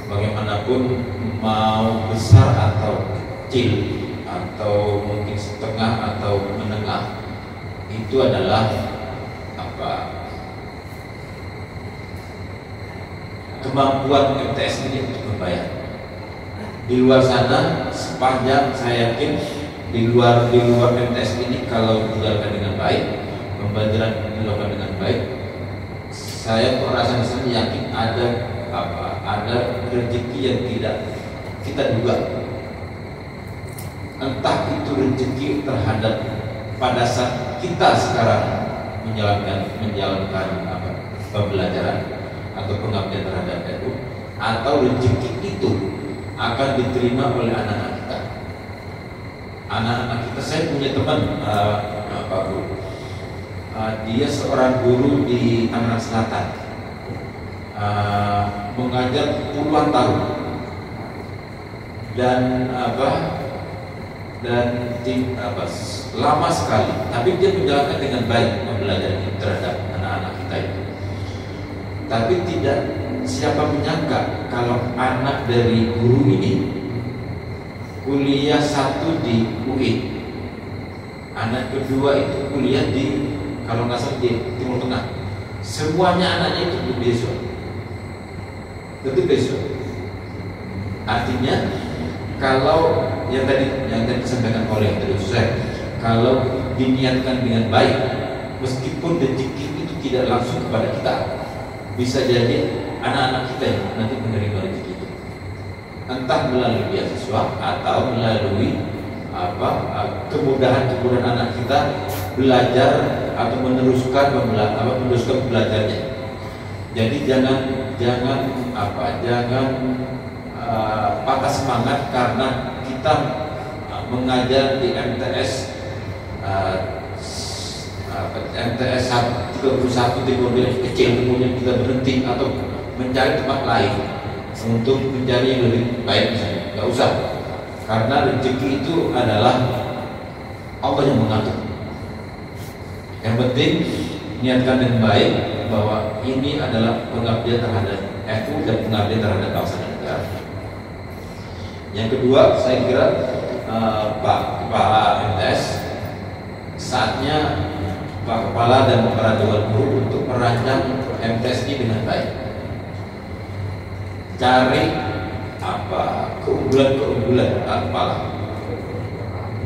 bagaimanapun mau besar atau kecil atau mungkin setengah atau menengah, itu adalah kemampuan MTS ini untuk membayar. Di luar sana, sepanjang saya yakin di luar MTS ini kalau dijalankan dengan baik, pembelajaran dilakukan dengan baik, saya merasa yakin ada rezeki yang tidak kita duga. Entah itu rezeki terhadap pada saat kita sekarang menjalankan pembelajaran atau pengabdian terhadap NU, atau rezeki itu akan diterima oleh anak-anak kita. Anak-anak kita, saya punya teman Pak Guru, dia seorang guru di Tangerang Selatan, mengajar puluhan tahun dan lama sekali, tapi dia menjalankan dengan baik pembelajaran terhadap anak-anak kita itu. Tapi tidak, siapa menyangka kalau anak dari guru ini kuliah 1 di UI, anak kedua itu kuliah di kalau nggak salah di Timur Tengah. Semuanya anaknya itu besok, besok. Artinya kalau yang tadi disampaikan oleh saya, kalau diniatkan dengan baik, meskipun rezeki itu tidak langsung kepada kita, bisa jadi anak-anak kita yang nanti menerima rezeki itu, entah melalui beasiswa atau melalui kemudahan anak kita belajar atau meneruskan belajarnya. Jadi jangan patah semangat karena kita mengajar di MTS 31 di model kecil, kemudian kita berhenti atau mencari tempat lain untuk mencari yang lebih baik misalnya. Nggak usah, karena rezeki itu adalah Allah yang mengatur. Yang penting niatkan dengan baik bahwa ini adalah pengabdian terhadap FU dan pengabdian terhadap bangsa dan negara. Yang kedua, saya kira Pak Kepala MTS, saatnya Pak Kepala dan para Dewan Guru untuk merancang MTS ini dengan baik. Cari keunggulan Pak Kepala.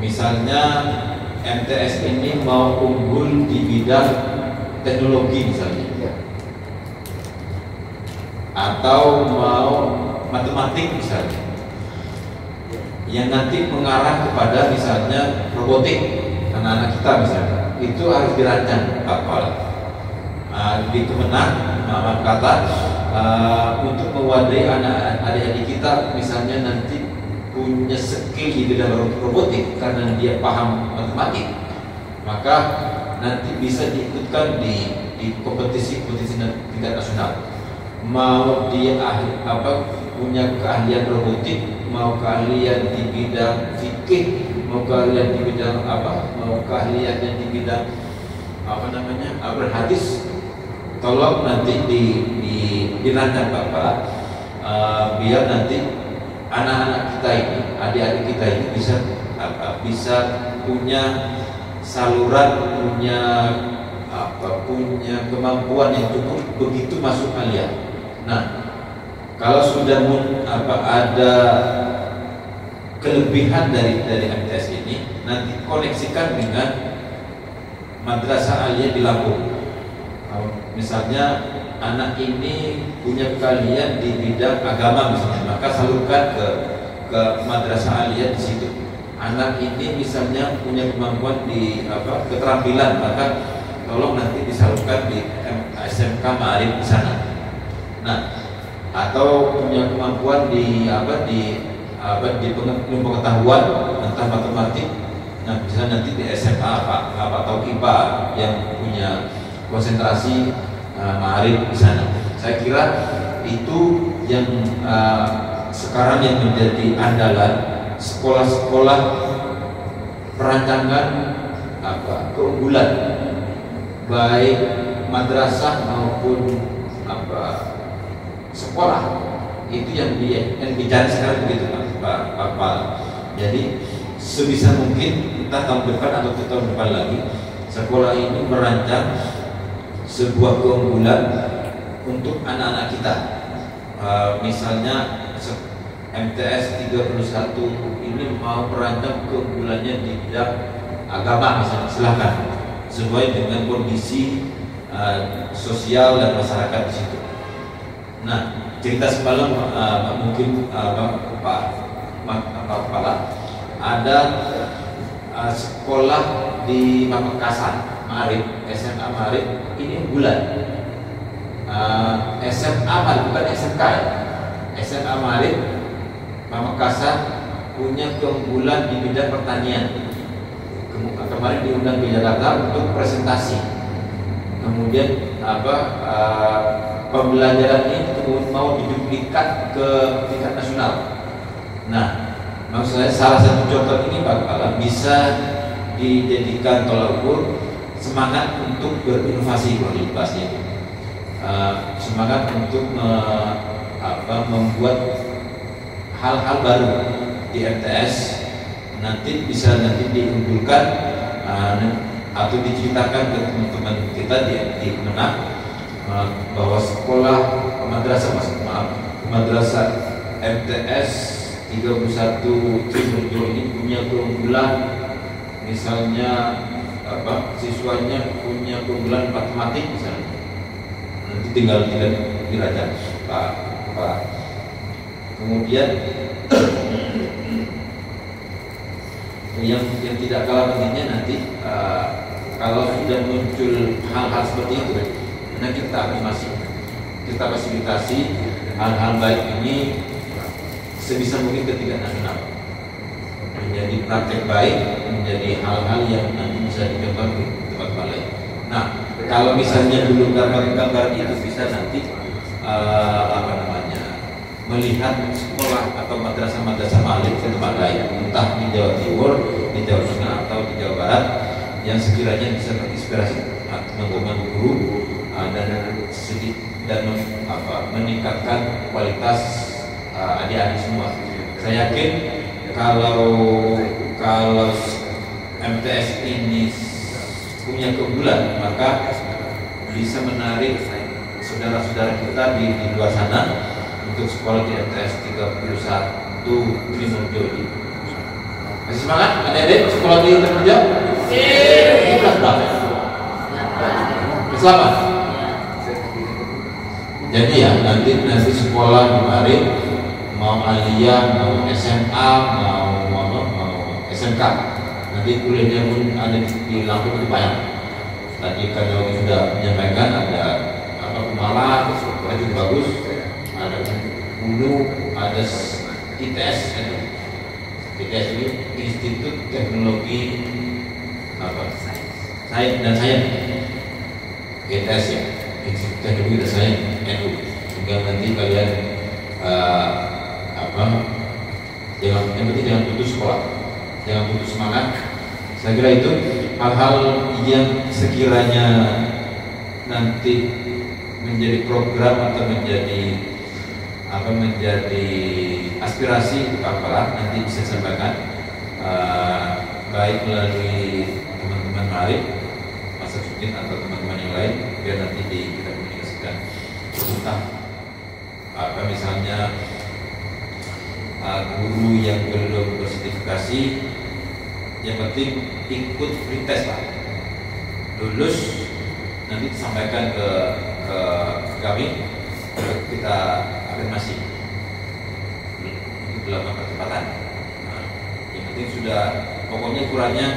Misalnya MTS ini mau unggul di bidang teknologi misalnya, atau mau matematik misalnya, yang nanti mengarah kepada misalnya robotik anak-anak kita misalnya, itu harus dirancang Pak Kepala. Di Kemenang untuk mewadai adik-adik kita misalnya nanti punya skill di bidang robotik karena dia paham matematik, maka nanti bisa diikutkan di kompetisi tingkat nasional. Mau dia punya keahlian robotik, mau keahlian di bidang fikih, mau keahlian di bidang mau keahlian di bidang berhadis, tolong nanti dirancang Bapak, biar nanti anak-anak kita ini, adik-adik kita ini bisa punya saluran, punya kemampuan yang cukup begitu masuk kuliah. Nah, kalau sudah ada kelebihan dari MTS ini, nanti koneksikan dengan madrasah aliyah di Lampung. Misalnya anak ini punya keahlian di bidang agama misalnya, maka salurkan ke madrasah aliyah di situ. Anak ini misalnya punya kemampuan di keterampilan, maka tolong nanti disalurkan di SMK Ma'arif di sana. Nah, atau punya kemampuan di pengetahuan entah matematik, nah bisa nanti di SMA atau IPA yang punya konsentrasi Ma'arif di sana. Saya kira itu yang sekarang yang menjadi andalan sekolah-sekolah perancangan keunggulan, baik madrasah maupun sekolah, itu yang dicari sekarang begitu Pak Kepala. Jadi sebisa mungkin entah tahun depan atau tahun depan lagi, sekolah ini merancang sebuah keunggulan untuk anak-anak kita. Misalnya MTS 31 ini mau merancang keunggulannya di bidang agama misalnya, silahkan, sesuai dengan kondisi sosial dan masyarakat di situ. Nah, cerita semalam mungkin Pak Kepala, ada sekolah di Pamekasan, Ma'arif, SMA Ma'arif ini unggulan. SMA Ma'arif bukan SMK ya. SMA Ma'arif Pamekasan punya keunggulan di bidang pertanian. Kemarin diundang ke Jakarta untuk presentasi. Kemudian pembelajaran ini mau diduplikat ke tingkat nasional. Nah, maksud saya salah satu contoh ini Pak Kepala bisa dijadikan tolak ukur semangat untuk berinovasi kualitasnya, semangat untuk membuat hal-hal baru di MTS, nanti bisa diunggulkan atau diceritakan ke teman-teman kita di Kemenang bahwa sekolah madrasah MTS 31 Timurjo ini punya keunggulan, misalnya siswanya punya keunggulan matematik misalnya, nanti tinggal dilacak Pak. Kemudian yang tidak kalah pentingnya nanti kalau sudah muncul hal-hal seperti itu, nah kita afirmasi, kita fasilitasi hal-hal baik ini sebisa mungkin ke tingkat nasional, menjadi praktek baik, menjadi hal-hal yang nanti bisa dicontoh di tempat balai. Nah, kalau misalnya belum gambar itu bisa nanti melihat sekolah atau madrasah Malik di tempat lain, entah di Jawa Timur, di Jawa Tengah atau di Jawa Barat, yang sekiranya bisa menginspirasi teman-teman guru dan meningkatkan kualitas adik-adik semua. Saya yakin kalau MTS ini punya keunggulan, maka bisa menarik saudara-saudara kita di luar sana untuk sekolah di MTS 31 Timurjo ini. Masih semangat adik-adik sekolah di Timurjo? Ini kelas berapa? Selamat. Jadi ya nanti sekolah di mari, mau aliyah, mau SMA, mau SMK, nanti kuliahnya pun ada di Lampung itu banyak. Tadi kalau sudah menyampaikan ada Pemalang, sekolah juga bagus, ada Hulu, ada ITS, ITS ini Institut Teknologi Sains dan Sains, ITS ya, Institut Teknologi dan Sains NU. Sehingga nanti kalian yang penting jangan putus sekolah, jangan putus semangat. Saya kira itu hal-hal yang sekiranya nanti menjadi program atau menjadi aspirasi untuk apalah nanti bisa sampaikan baik melalui teman-teman Marif, Mas Sudin atau teman-teman yang lain, biar nanti kita komunikasikan tentang misalnya guru yang belum bersertifikasi, yang penting ikut free test lah, lulus nanti disampaikan ke kami, kita afirmasi untuk melakukan percepatan. Yang penting sudah, pokoknya kurangnya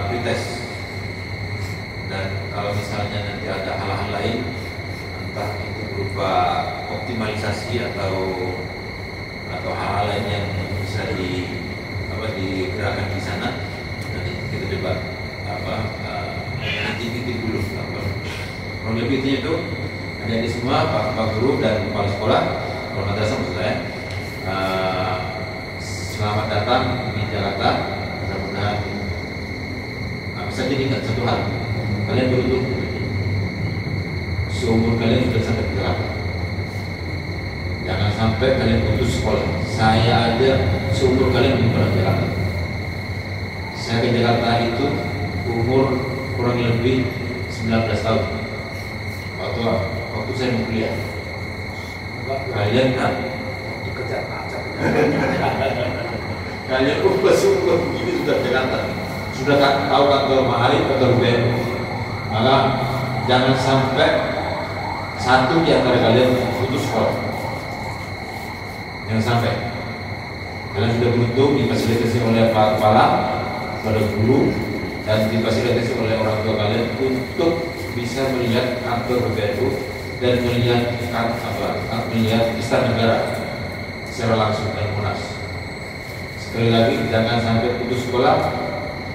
free test. Dan kalau misalnya nanti ada hal-hal lain, entah itu berupa optimalisasi atau hal-hal lain yang bisa digerakkan di sana, nanti kita coba nanti titik dulu. Kurang lebih itu ada di semua Pak Guru dan Kepala Sekolah, Kepala Madrasah maksud saya. Selamat datang di Jakarta. Mudah-mudahan bisa jadi ingat satu hal, kalian beruntung, seumur kalian sudah sampai ke Jakarta. Jangan sampai kalian putus sekolah. Saya aja seumur kalian belum pernah ke Jakarta. Saya ke Jakarta itu umur kurang lebih 19 tahun. Waktu saya mau kuliah. Kalian kan dikejar pajak. Kalian umur begini sudah ke Jakarta. Sudah tahu kantor Ma'arif, kantor BM. Maka jangan sampai satu di antara kalian putus sekolah. Jangan sampai. Kalian sudah beruntung difasilitasi oleh Pak Kepala, pada guru, dan difasilitasi oleh orang tua kalian untuk bisa melihat kantor PBNU dan melihat Istana Negara secara langsung dan Monas. Sekali lagi, jangan sampai putus sekolah.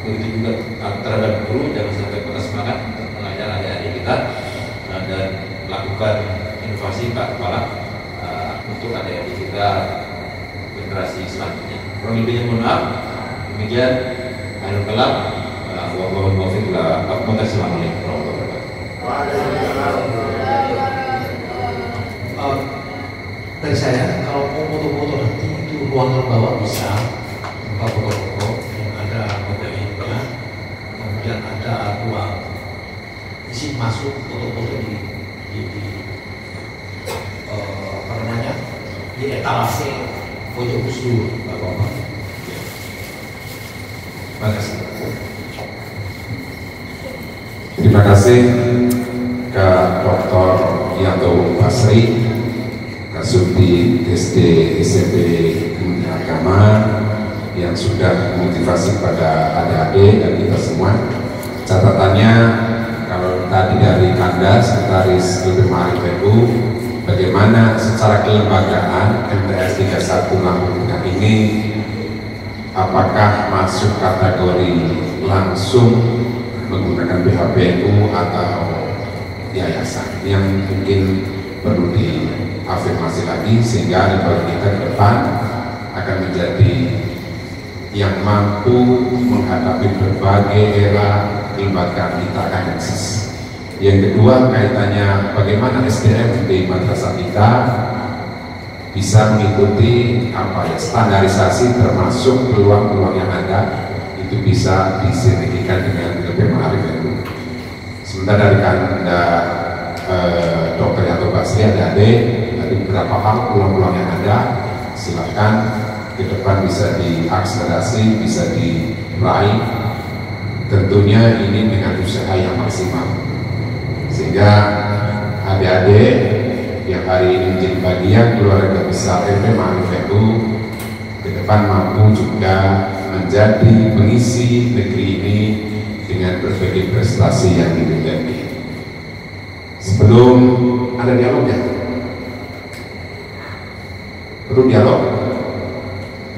Begitu juga terhadap guru, jangan sampai patah semangat untuk mengajar adik-adik kita dan melakukan inovasi Pak Kepala untuk adik-adik kita generasi selanjutnya. Kurang lebihnya mohon maaf. Demikian akhir kalam. Wassalamualaikum warahmatullahi wabarakatuh. Dari saya, kalau mau foto-foto nanti itu ruangan bawah bisa buka foto-foto yang ada modelnya, kemudian ada ruang isi masuk foto-foto di di etalase pojok usul Bapak-bapak. Terima kasih. Terima kasih ke Dr. Yanto Basri, Kasubdi SD SMP Kementerian Agama yang sudah memotivasi pada adik-adik dan kita semua. Catatannya, kalau tadi dari Kanda, Sekretaris LP Ma'arif NU, bagaimana secara kelembagaan MTS 31 Lampung Tengah ini apakah masuk kategori langsung menggunakan BHPNU atau yayasan, yang mungkin perlu diafirmasi lagi sehingga lembaga kita ke depan akan menjadi yang mampu menghadapi berbagai era kelembagaan kita akan eksis. Yang kedua, kaitannya bagaimana SDM di madrasah kita bisa mengikuti standarisasi termasuk peluang-peluang yang ada, itu bisa disinergikan dengan LP Ma'arif NU. Sementara dari Kanda Dr. Yanto Basri, adik-adik, tadi beberapa hal peluang-peluang yang ada, silahkan ke depan bisa diakselerasi, bisa diraih. Tentunya ini dengan usaha yang maksimal, sehingga adik-adik yang hari ini menjadi bagian keluarga besar LP Ma'arif NU ke depan mampu juga menjadi pengisi negeri ini dengan berbagai prestasi yang dimiliki. Sebelum ada dialog ya, perlu dialog.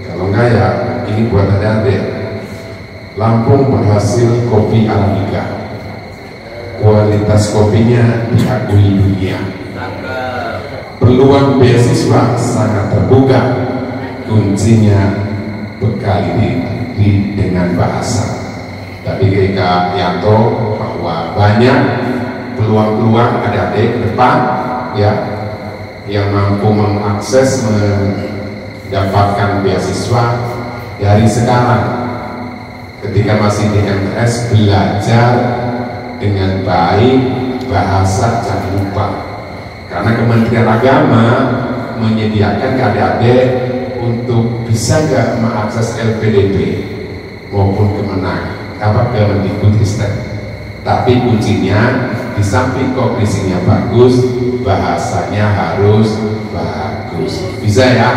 Kalau enggak ya ini buat adik-adik. Lampung berhasil kopi Arabica, kualitas kopinya diakui dunia. Peluang beasiswa sangat terbuka, kuncinya bekali dengan bahasa. Tadi Kak Yanto bahwa banyak peluang-peluang adik-adik ke depan ya, yang mampu mengakses mendapatkan beasiswa dari sekarang. Ketika masih di MTS, belajar dengan baik bahasa, jangan lupa, karena Kementerian Agama menyediakan ke adik-adik untuk bisa nggak mengakses LPDP maupun Kemendikbudristek. Tapi kuncinya di samping kognisinya bagus, bahasanya harus bagus. Bisa ya?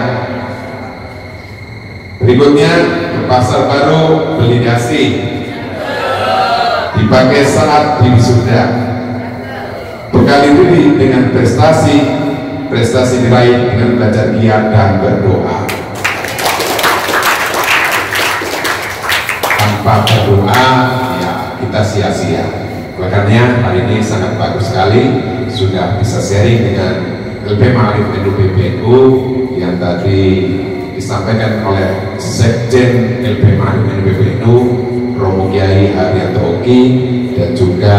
Berikutnya ke pasar baru, beli dasi, dipakai saat di wisuda. Bekali diri dengan prestasi diraih dengan belajar giat dan berdoa. Tanpa berdoa ya kita sia-sia. Makanya hari ini sangat bagus sekali sudah bisa sharing dengan LP Ma'arif NU PBNU yang tadi disampaikan oleh Sekjen LP Ma'arif NU PBNU Romo Kiai Haryanto Oki, dan juga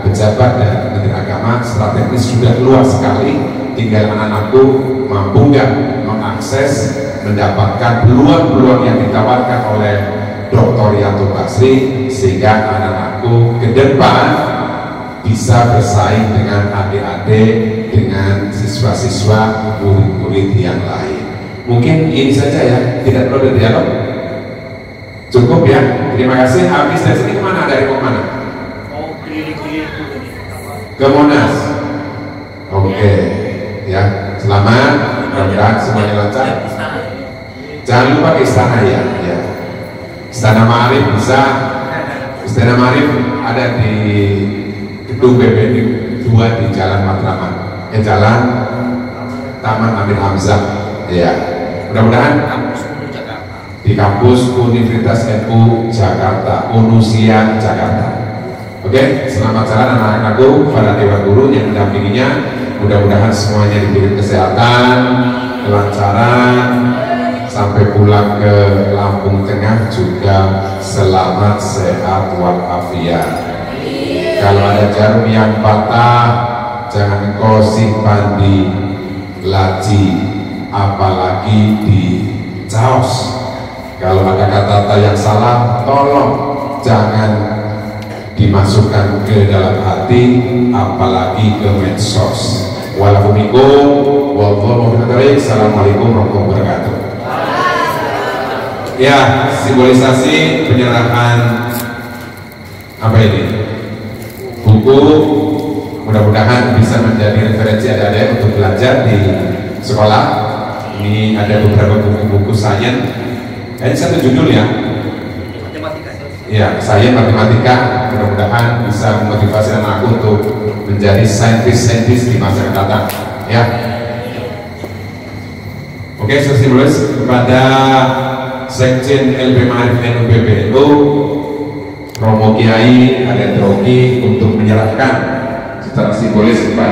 pejabat dan Menteri Agama. Secara teknis sudah luas sekali, tinggal anak-anakku mampu nggak mengakses, mendapatkan peluang-peluang yang ditawarkan oleh Dr. Yanto Basri, sehingga anak-anakku ke depan bisa bersaing dengan adik-adik, dengan siswa-siswa, murid-murid yang lain. Mungkin ini saja ya, tidak perlu ada dialog. Cukup ya, terima kasih. Habis dari sini kemana? Dari kemana? Mau keliling-keliling dulu nih. Ke Monas. Oke, ya, selamat. Mudah-mudahan semuanya lancar. Jangan lupa ke istana ya. Istana Ma'arif bisa. Istana Ma'arif ada di gedung PBNU 2 di Jalan Matraman. Jalan Taman Amir Hamzah. Ya, mudah-mudahan di kampus Universitas NU Jakarta, Unusian Jakarta. Oke, selamat jalan anak-anakku, para dewan guru yang mendampinginya. Mudah-mudahan semuanya diberi kesehatan, kelancaran, sampai pulang ke Lampung Tengah juga selamat, sehat walafiat. Kalau ada jarum yang patah, jangan kau simpan di laci, apalagi di caos. Kalau ada kata-kata yang salah, tolong jangan dimasukkan ke dalam hati, apalagi ke medsos. Walafumikum wallahu muwaffiq. Assalamualaikum warahmatullahi wabarakatuh. Ya, simbolisasi penyerahan apa ini? Buku, mudah-mudahan bisa menjadi referensi adik-adik untuk belajar di sekolah. Ini ada beberapa buku-buku sains. Ini satu judul ya. Ya, saya matematika, mudah-mudahan bisa memotivasi anak aku untuk menjadi saintis di masa yang datang. Ya. Oke, saya simbolis kepada Sekjen LP Ma'arif NU PBNU Romo Kiai Aden Roki untuk menyerahkan secara simbolis kepada